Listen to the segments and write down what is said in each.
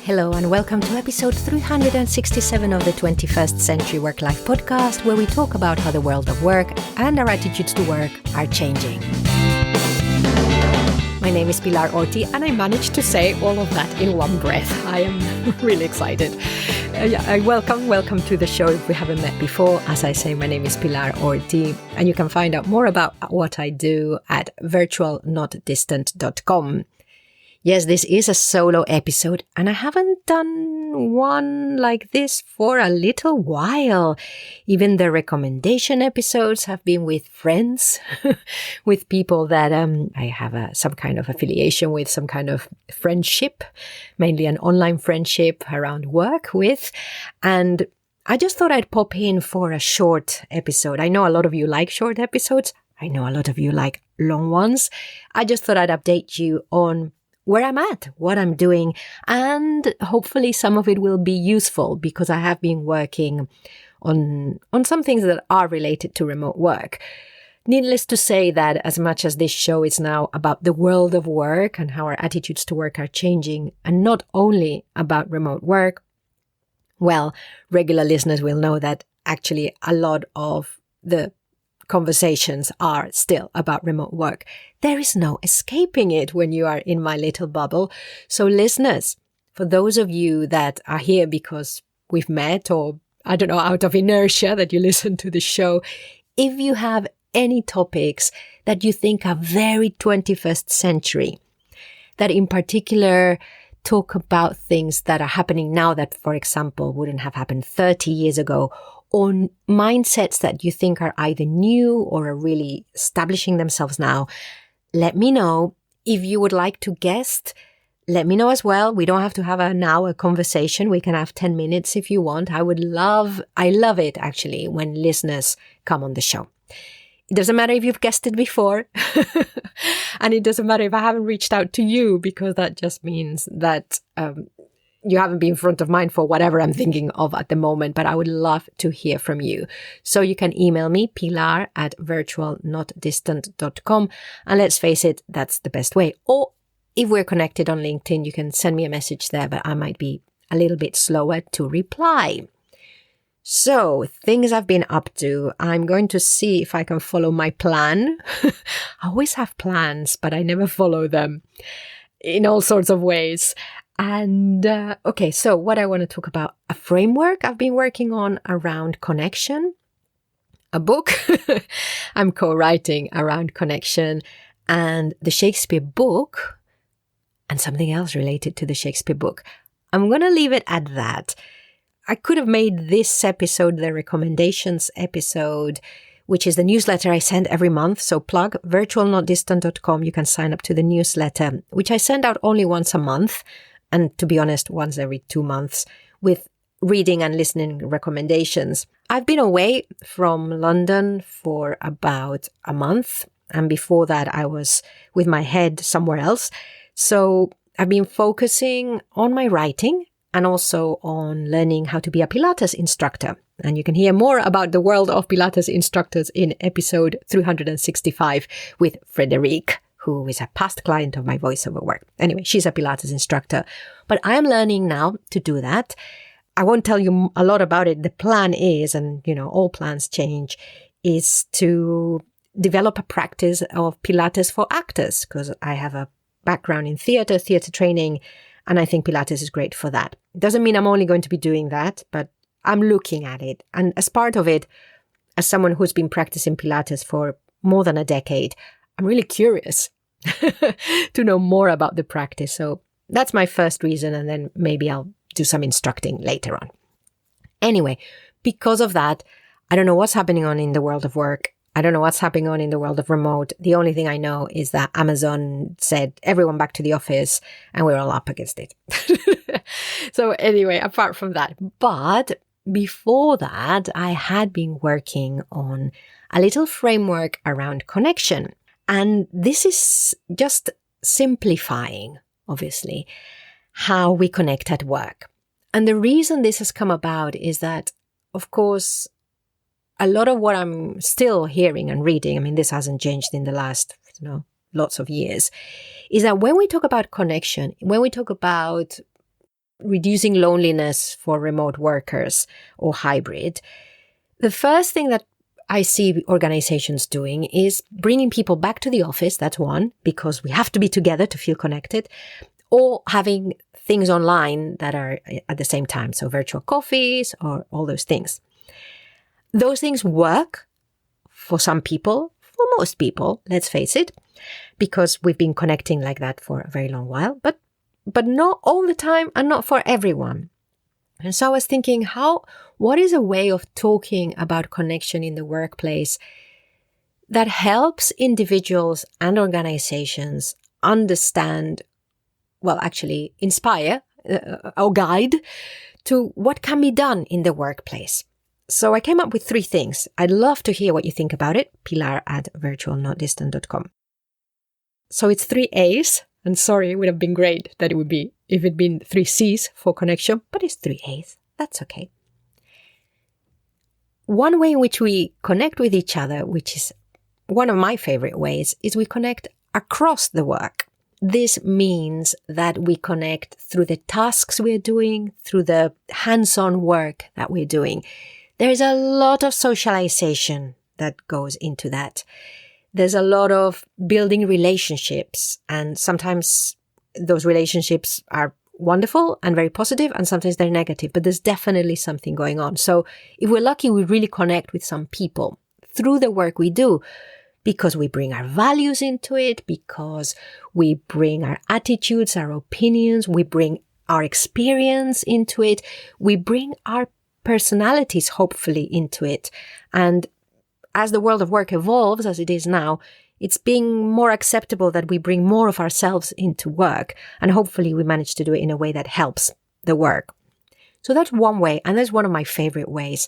Hello and welcome to episode 367 of the 21st Century Work-Life podcast, where we talk about how the world of work and our attitudes to work are changing. My name is Pilar Orti and I managed to say all of that in one breath. I am really excited. Welcome to the show if we haven't met before. As I say, my name is Pilar Orti and you can find out more about what I do at virtualnotdistant.com. Yes, this is a solo episode and I haven't done one like this for a little while. Even the recommendation episodes have been with friends, with people that I have some kind of affiliation with, some kind of friendship, mainly an online friendship around work with. And I just thought I'd pop in for a short episode. I know a lot of you like short episodes. I know a lot of you like long ones. I just thought I'd update you on where I'm at, what I'm doing, and hopefully some of it will be useful because I have been working on some things that are related to remote work. Needless to say that as much as this show is now about the world of work and how our attitudes to work are changing, and not only about remote work, well, regular listeners will know that actually a lot of the conversations are still about remote work. There is no escaping it when you are in my little bubble. So listeners, for those of you that are here because we've met or, I don't know, out of inertia that you listen to the show, if you have any topics that you think are very 21st century, that in particular talk about things that are happening now that, for example, wouldn't have happened 30 years ago, or mindsets that you think are either new or are really establishing themselves now, let me know. If you would like to guest, let me know as well. We don't have to have a conversation. We can have 10 minutes if you want. I love it actually when listeners come on the show. It doesn't matter if you've guested before and it doesn't matter if I haven't reached out to you, because that just means that you haven't been front of mind for whatever I'm thinking of at the moment, but I would love to hear from you. So you can email me, pilar@virtualnotdistant.com. And let's face it, that's the best way. Or if we're connected on LinkedIn, you can send me a message there, but I might be a little bit slower to reply. So things I've been up to, I'm going to see if I can follow my plan. I always have plans, but I never follow them in all sorts of ways. And okay, so what I want to talk about, a framework I've been working on around connection, a book I'm co-writing around connection, and the Shakespeare book, and something else related to the Shakespeare book. I'm going to leave it at that. I could have made this episode the recommendations episode, which is the newsletter I send every month. So plug virtualnotdistant.com. You can sign up to the newsletter, which I send out only once a month. And to be honest, once every 2 months, with reading and listening recommendations. I've been away from London for about a month. And before that, I was with my head somewhere else. So I've been focusing on my writing and also on learning how to be a Pilates instructor. And you can hear more about the world of Pilates instructors in episode 365 with Frederique, who is a past client of my voiceover work. Anyway, she's a Pilates instructor. But I am learning now to do that. I won't tell you a lot about it. The plan is, and all plans change, is to develop a practice of Pilates for actors, because I have a background in theater training, and I think Pilates is great for that. It doesn't mean I'm only going to be doing that, but I'm looking at it. And as part of it, as someone who's been practicing Pilates for more than a decade, I'm really curious to know more about the practice. So that's my first reason. And then maybe I'll do some instructing later on. Anyway, because of that, I don't know what's happening on in the world of work. I don't know what's happening on in the world of remote. The only thing I know is that Amazon said everyone back to the office and we're all up against it. So anyway, apart from that, but before that, I had been working on a little framework around connection. And this is just simplifying, obviously, how we connect at work. And the reason this has come about is that, of course, a lot of what I'm still hearing and reading, I mean, this hasn't changed in the last, lots of years, is that when we talk about connection, when we talk about reducing loneliness for remote workers or hybrid, the first thing that I see organizations doing is bringing people back to the office. That's one, because we have to be together to feel connected, or having things online that are at the same time. So virtual coffees or all those things. Those things work for some people, for most people, let's face it, because we've been connecting like that for a very long while, but not all the time and not for everyone. And so I was thinking, what is a way of talking about connection in the workplace that helps individuals and organizations understand, well, actually inspire or guide to what can be done in the workplace. So I came up with 3 things. I'd love to hear what you think about it. pilar@virtualnotdistant.com. So it's 3 A's. And sorry, it would have been great that it would be if it'd been 3 C's for connection, but it's 3 A's. That's okay. One way in which we connect with each other, which is one of my favorite ways, is we connect across the work. This means that we connect through the tasks we're doing, through the hands-on work that we're doing. There's a lot of socialization that goes into that. There's a lot of building relationships, and sometimes those relationships are wonderful and very positive, and sometimes they're negative, but there's definitely something going on. So if we're lucky, we really connect with some people through the work we do, because we bring our values into it, because we bring our attitudes, our opinions, we bring our experience into it, we bring our personalities, hopefully, into it. And as the world of work evolves, as it is now, it's being more acceptable that we bring more of ourselves into work. And hopefully we manage to do it in a way that helps the work. So that's one way. And that's one of my favorite ways.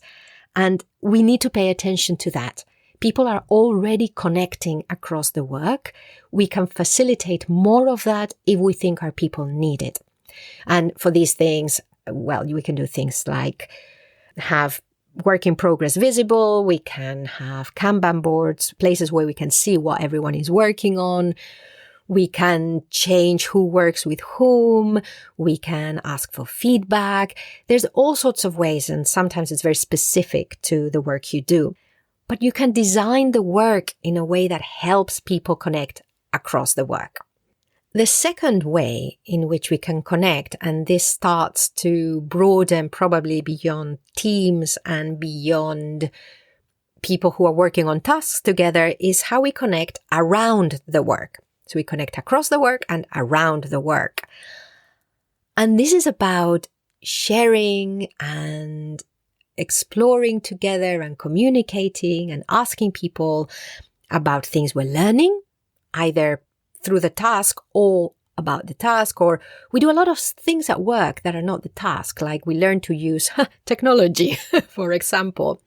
And we need to pay attention to that. People are already connecting across the work. We can facilitate more of that if we think our people need it. And for these things, well, we can do things like have work in progress visible. We can have Kanban boards, places where we can see what everyone is working on. We can change who works with whom. We can ask for feedback. There's all sorts of ways, and sometimes it's very specific to the work you do. But you can design the work in a way that helps people connect across the work. The second way in which we can connect, and this starts to broaden probably beyond teams and beyond people who are working on tasks together, is how we connect around the work. So we connect across the work and around the work. And this is about sharing and exploring together and communicating and asking people about things we're learning, either through the task or about the task, or we do a lot of things at work that are not the task, like we learn to use technology, for example,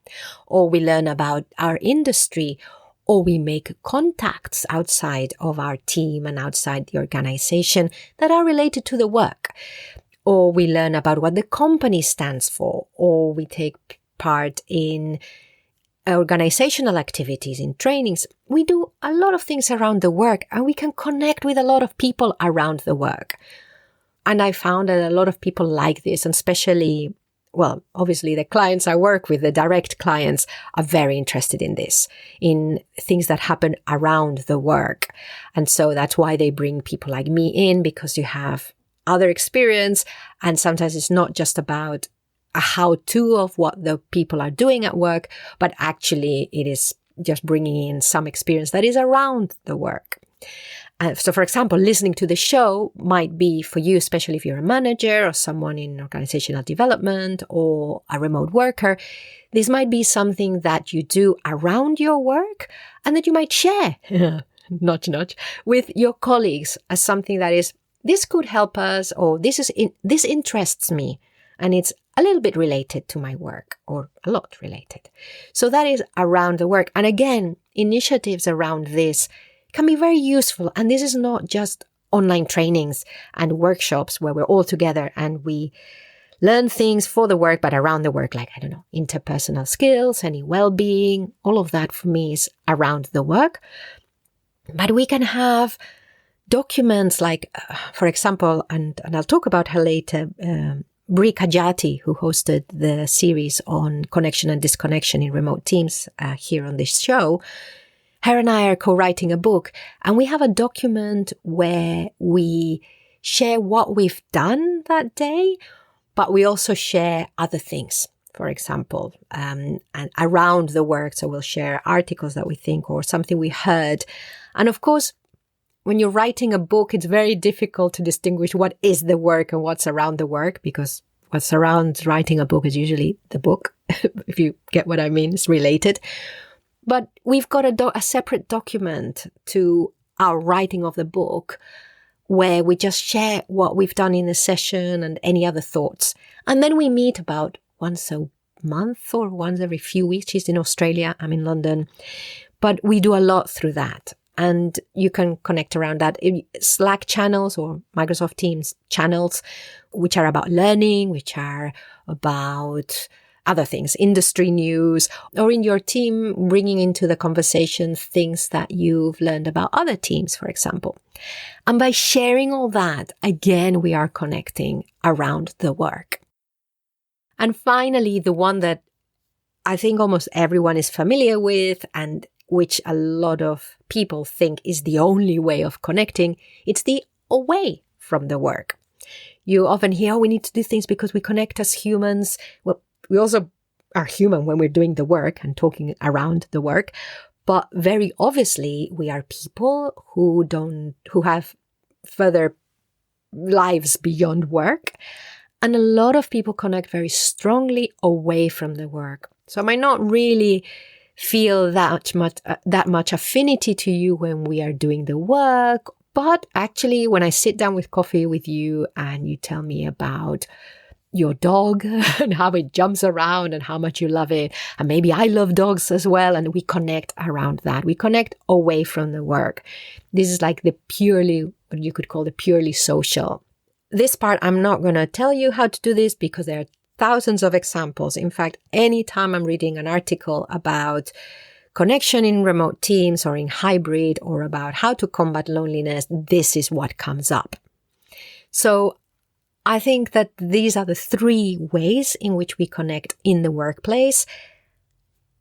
or we learn about our industry, or we make contacts outside of our team and outside the organization that are related to the work, or we learn about what the company stands for, or we take part in organizational activities, in trainings. We do a lot of things around the work, and we can connect with a lot of people around the work. And I found that a lot of people like this, and especially, well, obviously the clients I work with, the direct clients, are very interested in this, in things that happen around the work. And so that's why they bring people like me in, because you have other experience, and sometimes it's not just about a how-to of what the people are doing at work, but actually it is just bringing in some experience that is around the work. So, for example, listening to the show might be for you, especially if you're a manager or someone in organizational development or a remote worker. This might be something that you do around your work and that you might share, nudge, nudge, with your colleagues as something that is, this could help us, or this interests me, and it's a little bit related to my work, or a lot related. So that is around the work. And again, initiatives around this can be very useful. And this is not just online trainings and workshops where we're all together and we learn things for the work, but around the work, like, I don't know, interpersonal skills, any well-being, all of that for me is around the work. But we can have documents like, for example, and I'll talk about her later, Bri Kajati, who hosted the series on connection and disconnection in remote teams here on this show. Her and I are co-writing a book, and we have a document where we share what we've done that day, but we also share other things, for example, and around the work. So we'll share articles that we think or something we heard. And of course, when you're writing a book, it's very difficult to distinguish what is the work and what's around the work, because what surrounds writing a book is usually the book, if you get what I mean, it's related. But we've got a separate document to our writing of the book where we just share what we've done in the session and any other thoughts. And then we meet about once a month or once every few weeks. She's in Australia, I'm in London. But we do a lot through that. And you can connect around that in Slack channels or Microsoft Teams channels, which are about learning, which are about other things, industry news, or in your team, bringing into the conversation things that you've learned about other teams, for example. And by sharing all that, again, we are connecting around the work. And finally, the one that I think almost everyone is familiar with and which a lot of people think is the only way of connecting, it's the away from the work. You often hear, oh, we need to do things because we connect as humans. Well, we also are human when we're doing the work and talking around the work. But very obviously, we are people who have further lives beyond work. And a lot of people connect very strongly away from the work. So I might not really feel that much affinity to you when we are doing the work. But actually, when I sit down with coffee with you and you tell me about your dog and how it jumps around and how much you love it, and maybe I love dogs as well, and we connect around that. We connect away from the work. This is like what you could call the purely social. This part, I'm not going to tell you how to do this because there are thousands of examples. In fact, anytime I'm reading an article about connection in remote teams or in hybrid or about how to combat loneliness, this is what comes up. So I think that these are the three ways in which we connect in the workplace: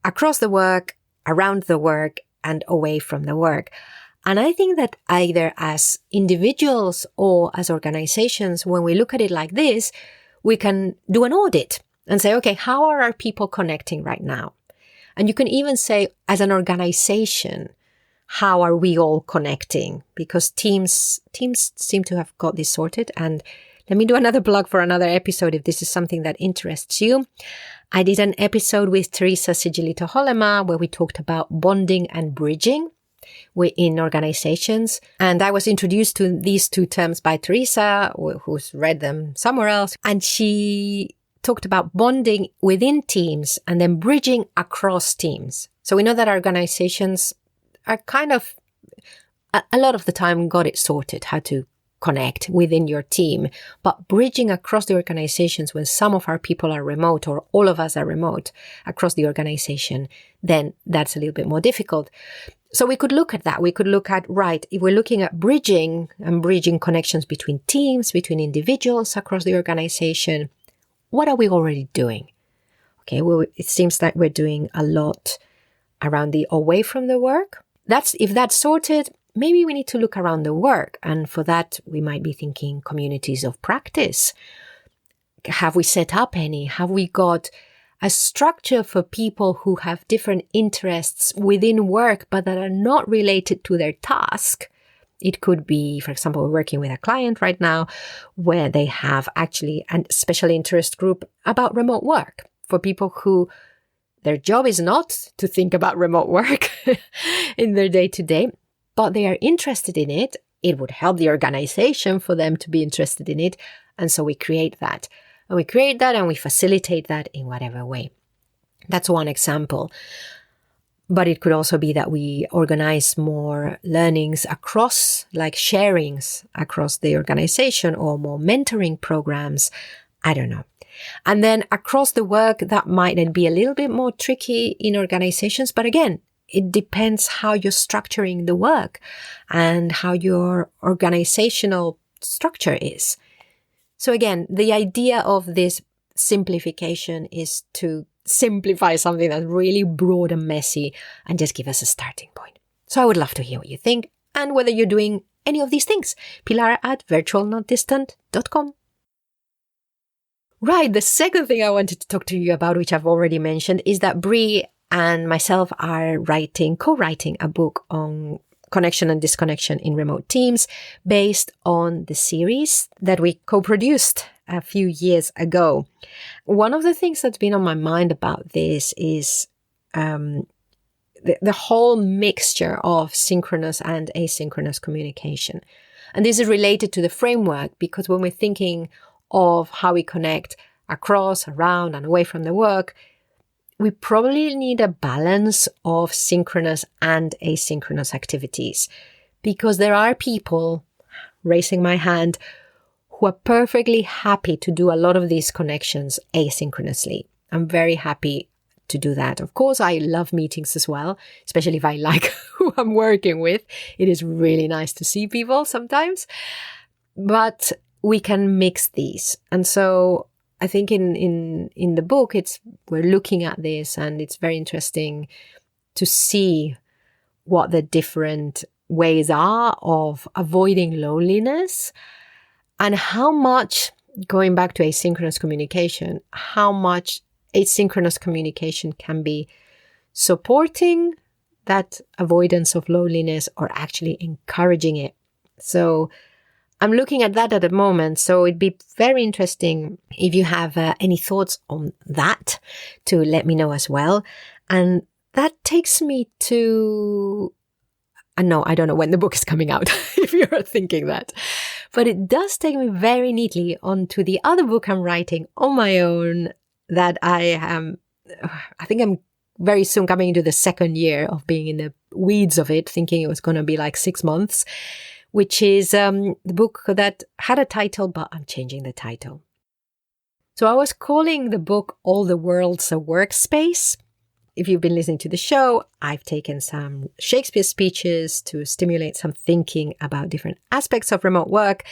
across the work, around the work, and away from the work. And I think that either as individuals or as organizations, when we look at it like this, we can do an audit and say, okay, how are our people connecting right now? And you can even say, as an organization, how are we all connecting? Because teams seem to have got this sorted. And let me do another plug for another episode if this is something that interests you. I did an episode with Teresa Sigilito-Holema where we talked about bonding and bridging in organizations. And I was introduced to these two terms by Teresa, who's read them somewhere else. And she talked about bonding within teams and then bridging across teams. So we know that our organizations are kind of, a lot of the time, got it sorted, how to connect within your team. But bridging across the organizations when some of our people are remote or all of us are remote across the organization, then that's a little bit more difficult. So we could look at that. We could look at, right, if we're looking at bridging and bridging connections between teams, between individuals across the organization, what are we already doing? Okay, well, it seems like we're doing a lot around the away from the work. If that's sorted, maybe we need to look around the work. And for that, we might be thinking communities of practice. Have we set up any? Have we got a structure for people who have different interests within work, but that are not related to their task? It could be, for example, we're working with a client right now where they have actually a special interest group about remote work for people who their job is not to think about remote work in their day-to-day, but they are interested in it. It would help the organization for them to be interested in it. And so we create that. And we create that and we facilitate that in whatever way. That's one example. But it could also be that we organize more learnings across, like sharings across the organization or more mentoring programs. I don't know. And then across the work, that might then be a little bit more tricky in organizations. But again, it depends how you're structuring the work and how your organizational structure is. So again, the idea of this simplification is to simplify something that's really broad and messy and just give us a starting point. So I would love to hear what you think and whether you're doing any of these things. Pilar@virtualnotdistant.com. Right, the second thing I wanted to talk to you about, which I've already mentioned, is that Brie and myself are co-writing a book on connection and disconnection in remote teams based on the series that we co-produced a few years ago. One of the things that's been on my mind about this is the whole mixture of synchronous and asynchronous communication. And this is related to the framework, because when we're thinking of how we connect across, around, and away from the work, we probably need a balance of synchronous and asynchronous activities, because there are people, raising my hand, who are perfectly happy to do a lot of these connections asynchronously. I'm very happy to do that. Of course, I love meetings as well, especially if I like who I'm working with. It is really nice to see people sometimes, but we can mix these. And so I think in the book, we're looking at this, and it's very interesting to see what the different ways are of avoiding loneliness, and how much, going back to asynchronous communication, how much asynchronous communication can be supporting that avoidance of loneliness or actually encouraging it. So I'm looking at that at the moment. So it'd be very interesting if you have any thoughts on that to let me know as well. And that takes me to, no, I don't know when the book is coming out, if you're thinking that. But it does take me very neatly onto the other book I'm writing on my own that I think I'm very soon coming into the second year of being in the weeds of it, thinking it was going to be like 6 months, which is the book that had a title, but I'm changing the title. So I was calling the book All the World's a Workspace. If you've been listening to the show, I've taken some Shakespeare speeches to stimulate some thinking about different aspects of remote work.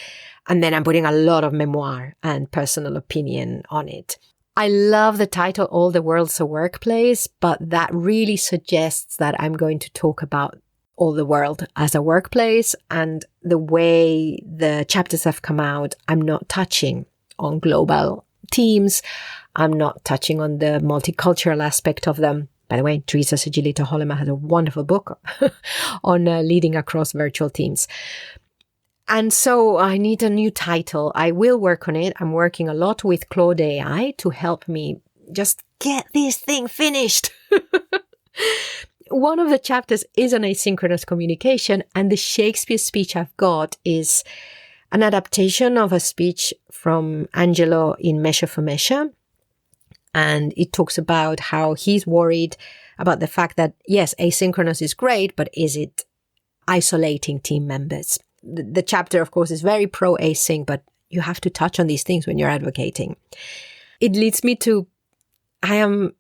And then I'm putting a lot of memoir and personal opinion on it. I love the title, All the World's a Workplace, but that really suggests that I'm going to talk about all the world as a workplace, and the way the chapters have come out, I'm not touching on global teams. I'm not touching on the multicultural aspect of them. By the way, Teresa Sigillito Holema has a wonderful book on leading across virtual teams. And so I need a new title. I will work on it. I'm working a lot with Claude AI to help me just get this thing finished. One of the chapters is on asynchronous communication, and the Shakespeare speech I've got is an adaptation of a speech from Angelo in Measure for Measure. And it talks about how he's worried about the fact that, yes, asynchronous is great, but is it isolating team members? The chapter, of course, is very pro-async, but you have to touch on these things when you're advocating. It leads me to, I am,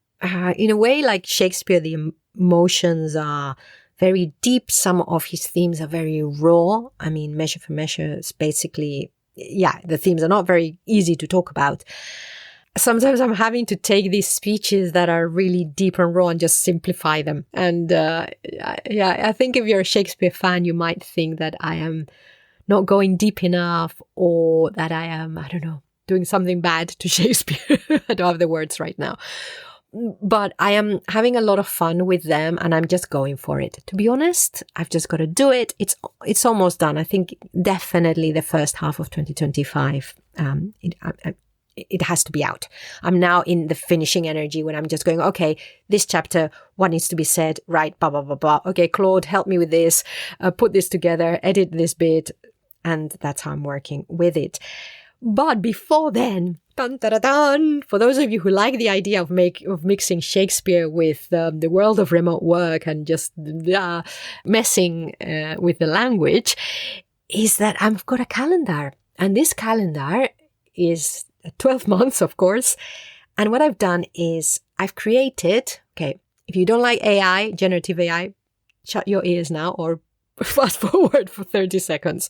in a way, like Shakespeare, the emotions are very deep. Some of his themes are very raw. I mean, Measure for Measure is basically, the themes are not very easy to talk about. Sometimes I'm having to take these speeches that are really deep and raw and just simplify them. And I think if you're a Shakespeare fan, you might think that I am not going deep enough, or that I am, I don't know, doing something bad to Shakespeare. I don't have the words right now. But I am having a lot of fun with them, and I'm just going for it. To be honest, I've just got to do it. It's almost done. I think definitely the first half of 2025. It has to be out. I'm now in the finishing energy when I'm just going, okay, this chapter, what needs to be said, right, blah, blah, blah, blah. Okay, Claude, help me with this, put this together, edit this bit. And that's how I'm working with it. But before then, dun, dun, dun, dun, for those of you who like the idea of mixing Shakespeare with the world of remote work and just messing with the language, is that I've got a calendar. And this calendar is 12 months, of course. And what I've done is I've created, If you don't like AI, generative AI, shut your ears now or fast forward for 30 seconds.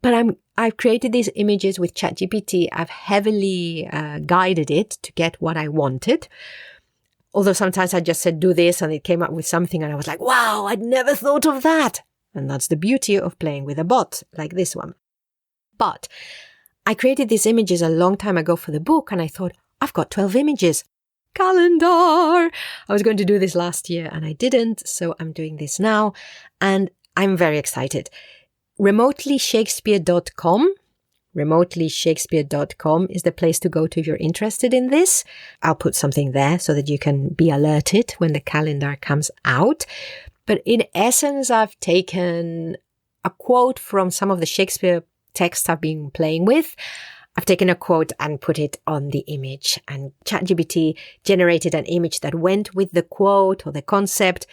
But I've created these images with ChatGPT. I've heavily guided it to get what I wanted. Although sometimes I just said, do this, and it came up with something and I was like, wow, I'd never thought of that. And that's the beauty of playing with a bot like this one. But I created these images a long time ago for the book and I thought, I've got 12 images. Calendar! I was going to do this last year and I didn't, so I'm doing this now and I'm very excited. RemotelyShakespeare.com is the place to go to if you're interested in this. I'll put something there so that you can be alerted when the calendar comes out. But in essence, I've taken a quote from some of the Shakespeare texts I've been playing with. I've taken a quote and put it on the image, and ChatGPT generated an image that went with the quote or the concept.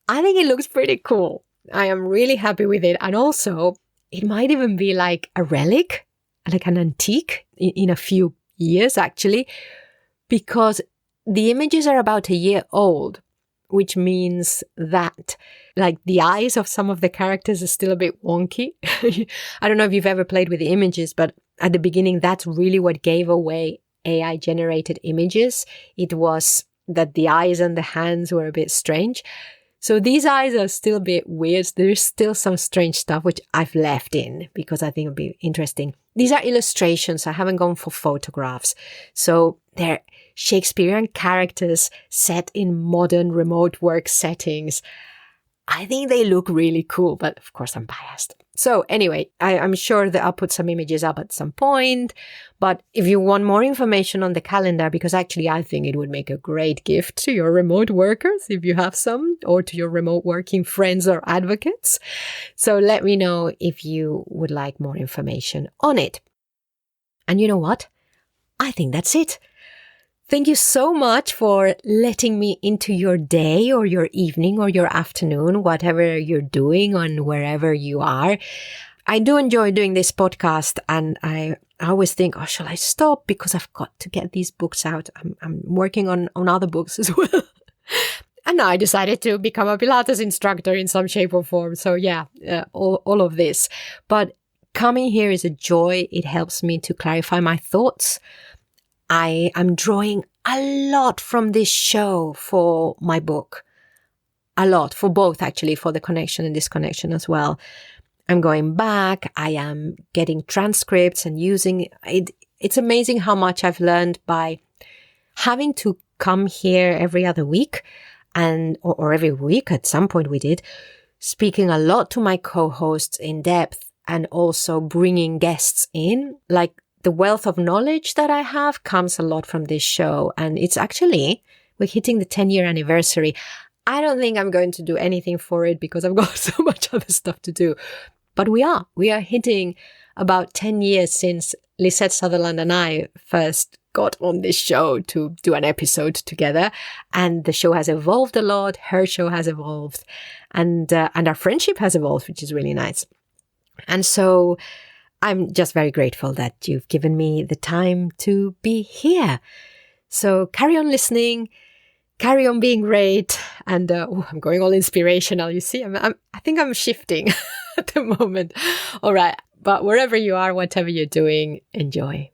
I think it looks pretty cool. I am really happy with it. And also, it might even be like a relic, like an antique in a few years, actually, because the images are about a year old, which means that like the eyes of some of the characters are still a bit wonky. I don't know if you've ever played with the images, but at the beginning, that's really what gave away AI generated images. It was that the eyes and the hands were a bit strange. So these eyes are still a bit weird. There's still some strange stuff, which I've left in because I think it'll be interesting. These are illustrations. I haven't gone for photographs. So they're Shakespearean characters set in modern remote work settings. I think they look really cool, but of course I'm biased. So anyway, I'm sure that I'll put some images up at some point. But if you want more information on the calendar, because actually I think it would make a great gift to your remote workers, if you have some, or to your remote working friends or advocates. So let me know if you would like more information on it. And you know what? I think that's it. Thank you so much for letting me into your day or your evening or your afternoon, whatever you're doing and wherever you are. I do enjoy doing this podcast and I always think, oh, shall I stop? Because I've got to get these books out. I'm working on other books as well. And now I decided to become a Pilates instructor in some shape or form. So yeah, all of this. But coming here is a joy. It helps me to clarify my thoughts. I am drawing a lot from this show for my book. A lot, for both actually, for the connection and disconnection as well. I'm going back. I am getting transcripts and using it. It's amazing how much I've learned by having to come here every other week or every week. At some point we did, speaking a lot to my co-hosts in depth and also bringing guests in. Like the wealth of knowledge that I have comes a lot from this show. And it's actually, we're hitting the 10-year anniversary. I don't think I'm going to do anything for it because I've got so much other stuff to do. But we are hitting about 10 years since Lisette Sutherland and I first got on this show to do an episode together. And the show has evolved a lot. Her show has evolved and our friendship has evolved, which is really nice. And so I'm just very grateful that you've given me the time to be here. So carry on listening, carry on being great. And I'm going all inspirational. You see, I think I'm shifting at the moment. All right. But wherever you are, whatever you're doing, enjoy.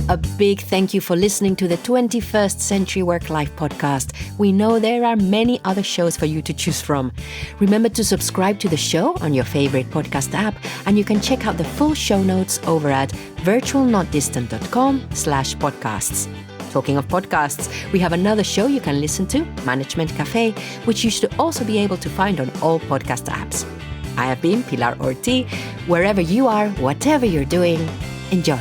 A big thank you for listening to the 21st Century Work Life podcast. We know there are many other shows for you to choose from. Remember to subscribe to the show on your favorite podcast app, and you can check out the full show notes over at virtualnotdistant.com/podcasts. Talking of podcasts, we have another show you can listen to, Management Cafe, which you should also be able to find on all podcast apps. I have been Pilar Ortiz. Wherever you are, whatever you're doing, enjoy.